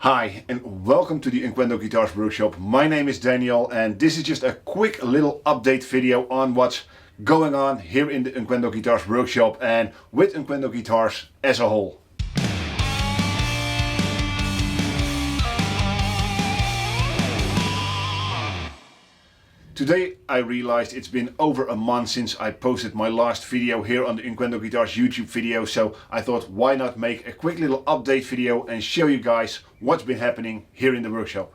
Hi and welcome to the Unquendor Guitars workshop. My name is Daniel and this is just a quick little update video on what's going on here in the Unquendor Guitars workshop and with Unquendor Guitars as a whole. Today I realized it's been over a month since I posted my last video here on the Unquendor Guitars YouTube video, so I thought why not make a quick little update video and show you guys what's been happening here in the workshop.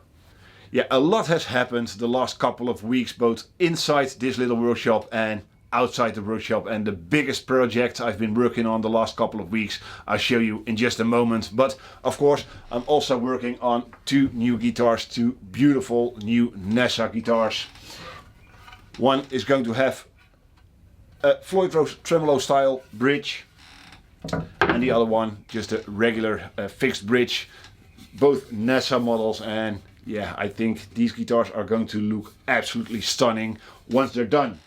Yeah, a lot has happened the last couple of weeks, both inside this little workshop and outside the workshop, and the biggest project I've been working on the last couple of weeks I'll show you in just a moment. But of course I'm also working on two new guitars, two beautiful new NASA guitars. One is going to have a Floyd Rose tremolo style bridge and the other one just a regular fixed bridge. Both NASA models, and yeah, I think these guitars are going to look absolutely stunning once they're done.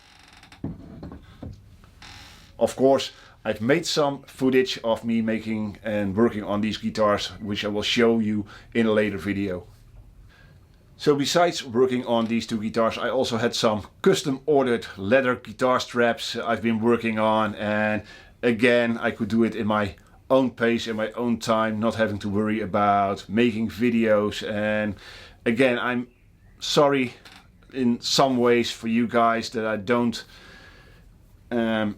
Of course, I've made some footage of me making and working on these guitars, which I will show you in a later video. So besides working on these two guitars, I also had some custom ordered leather guitar straps I've been working on, and again I could do it in my own pace, in my own time, not having to worry about making videos. And again, I'm sorry in some ways for you guys that I don't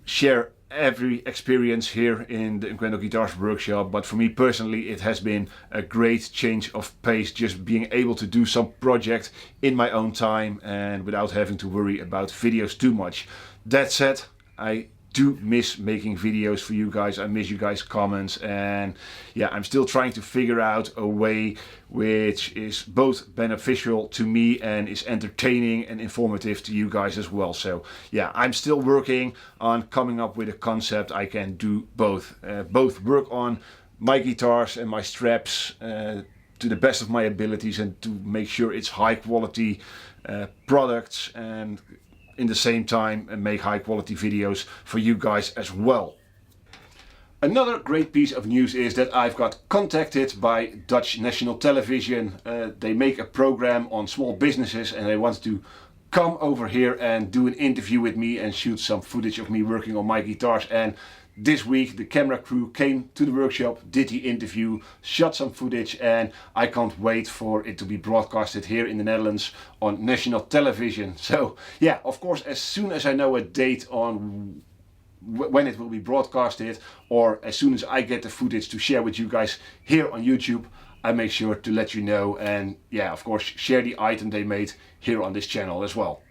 share every experience here in the Unquendor Guitars workshop, but for me personally it has been a great change of pace, just being able to do some project in my own time and without having to worry about videos too much. That said, I do miss making videos for you guys. I miss you guys' comments, and yeah, I'm still trying to figure out a way which is both beneficial to me and is entertaining and informative to you guys as well. So yeah, I'm still working on coming up with a concept I can do both work on my guitars and my straps to the best of my abilities and to make sure it's high quality products, and in the same time and make high quality videos for you guys as well. Another great piece of news is that I've got contacted by Dutch National Television. They make a program on small businesses and they want to come over here and do an interview with me and shoot some footage of me working on my guitars. And this week the camera crew came to the workshop, did the interview, shot some footage, and I can't wait for it to be broadcasted here in the Netherlands on national television. So yeah, of course, as soon as I know a date on when it will be broadcasted, or as soon as I get the footage to share with you guys here on YouTube, I make sure to let you know, and yeah, of course, share the item they made here on this channel as well.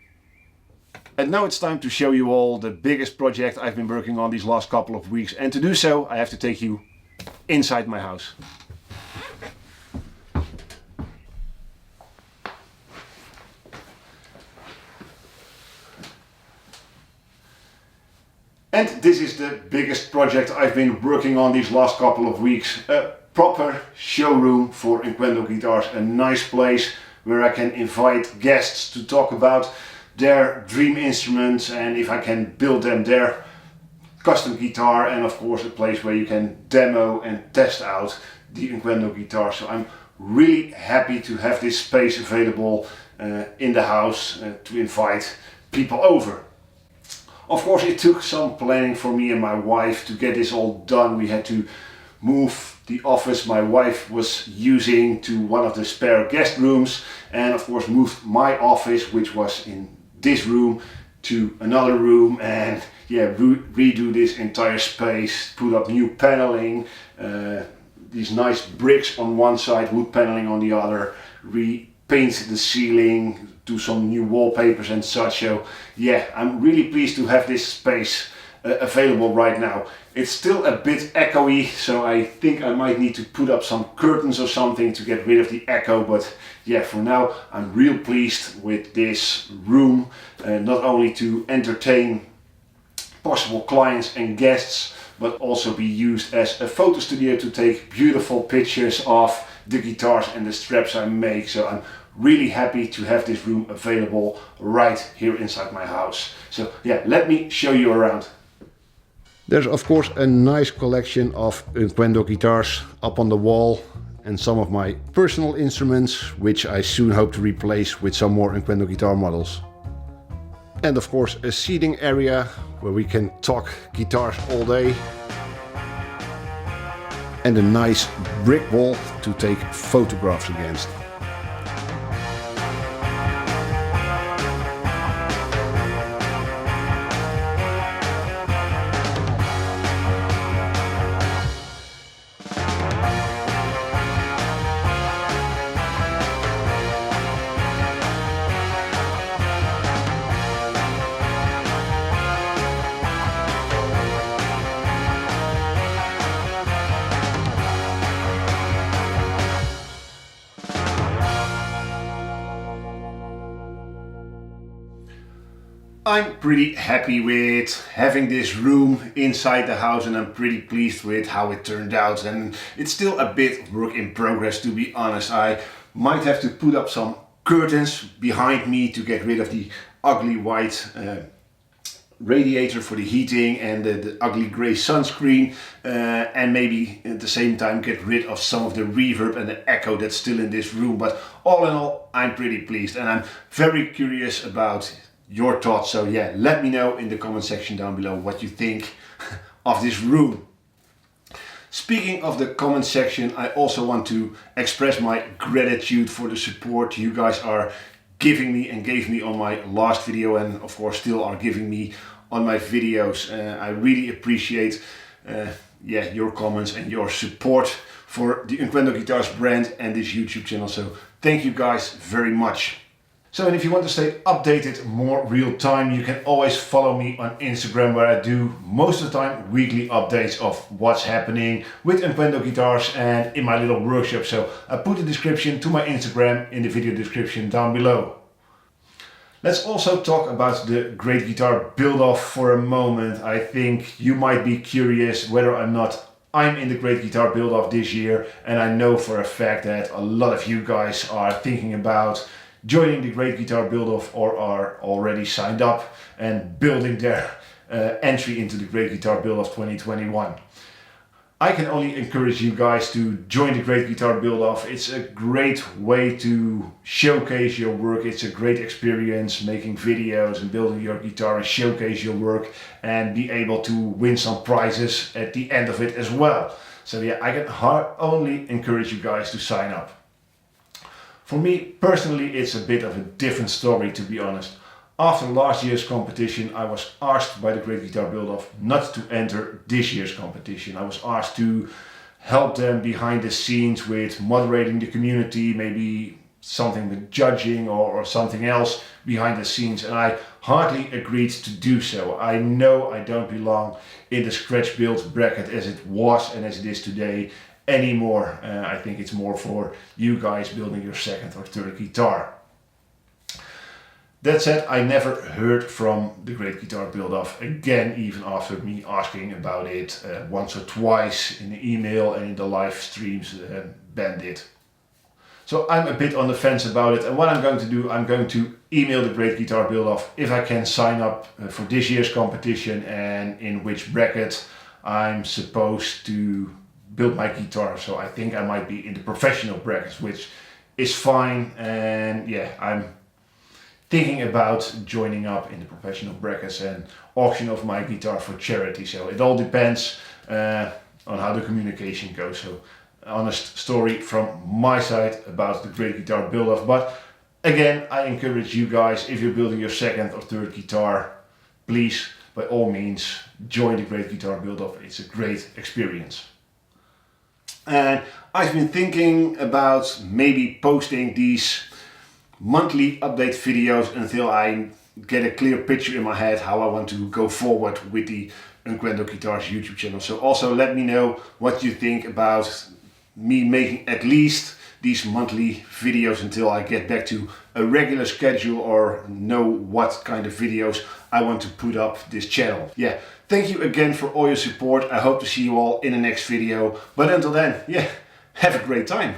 And now it's time to show you all the biggest project I've been working on these last couple of weeks, and to do so I have to take you inside my house. And this is the biggest project I've been working on these last couple of weeks. A proper showroom for Unquendor Guitars, a nice place where I can invite guests to talk about their dream instruments and if I can build them their custom guitar, and of course a place where you can demo and test out the Unquendor guitar. So I'm really happy to have this space available in the house to invite people over. Of course it took some planning for me and my wife to get this all done. We had to move the office my wife was using to one of the spare guest rooms, and of course moved my office, which was in this room, to another room, and yeah, redo this entire space, put up new paneling, these nice bricks on one side, wood paneling on the other, repaint the ceiling, do some new wallpapers and such. So yeah, I'm really pleased to have this space available right now. It's still a bit echoey, so I think I might need to put up some curtains or something to get rid of the echo, but yeah, for now I'm real pleased with this room, not only to entertain possible clients and guests, but also be used as a photo studio to take beautiful pictures of the guitars and the straps I make. So I'm really happy to have this room available right here inside my house. So yeah, let me show you around. There's of course a nice collection of Unquendor guitars up on the wall, and some of my personal instruments, which I soon hope to replace with some more Unquendor guitar models. And of course a seating area where we can talk guitars all day. And a nice brick wall to take photographs against. I'm pretty happy with having this room inside the house, and I'm pretty pleased with how it turned out, and it's still a bit work in progress, to be honest. I might have to put up some curtains behind me to get rid of the ugly white radiator for the heating and the ugly grey sunscreen, and maybe at the same time get rid of some of the reverb and the echo that's still in this room. But all in all, I'm pretty pleased, and I'm very curious about your thoughts. So yeah, let me know in the comment section down below what you think of this room. Speaking of the comment section, I also want to express my gratitude for the support you guys are giving me and gave me on my last video, and of course still are giving me on my videos. I really appreciate your comments and your support for the Unquendor Guitars brand and this YouTube channel. So thank you guys very much. So, and if you want to stay updated more real time, you can always follow me on Instagram, where I do most of the time weekly updates of what's happening with Unquendor Guitars and in my little workshop. So I put the description to my Instagram in the video description down below. Let's also talk about the Great Guitar build-off for a moment. I think you might be curious whether or not I'm in the Great Guitar build-off this year, and I know for a fact that a lot of you guys are thinking about joining the Great Guitar build-off or are already signed up and building their entry into the Great Guitar build-off 2021. I can only encourage you guys to join the Great Guitar build-off. It's a great way to showcase your work. It's a great experience making videos and building your guitar and showcase your work and be able to win some prizes at the end of it as well. So yeah, I can only encourage you guys to sign up. For me personally, it's a bit of a different story, to be honest. After last year's competition, I was asked by the Great Guitar build-off not to enter this year's competition. I was asked to help them behind the scenes with moderating the community, maybe something with judging or something else behind the scenes, and I hardly agreed to do so. I know I don't belong in the scratch build bracket as it was and as it is today anymore. I think it's more for you guys building your second or third guitar. That said, I never heard from the Great Guitar build-off again, even after me asking about it once or twice in the email and in the live streams Ben did. So I'm a bit on the fence about it, and what I'm going to do, I'm going to email the Great Guitar build-off if I can sign up for this year's competition and in which bracket I'm supposed to build my guitar. So I think I might be in the professional brackets, which is fine, and yeah, I'm thinking about joining up in the professional brackets and auction off my guitar for charity. So it all depends on how the communication goes. So honest story from my side about the Great Guitar build-off. But again, I encourage you guys, if you're building your second or third guitar, please by all means join the Great Guitar build-off. It's a great experience. And I've been thinking about maybe posting these monthly update videos until I get a clear picture in my head how I want to go forward with the Unquendor Guitars YouTube channel. So also let me know what you think about me making at least these monthly videos until I get back to a regular schedule or know what kind of videos I want to put up this channel. Yeah, thank you again for all your support. I hope to see you all in the next video. But until then, yeah, have a great time.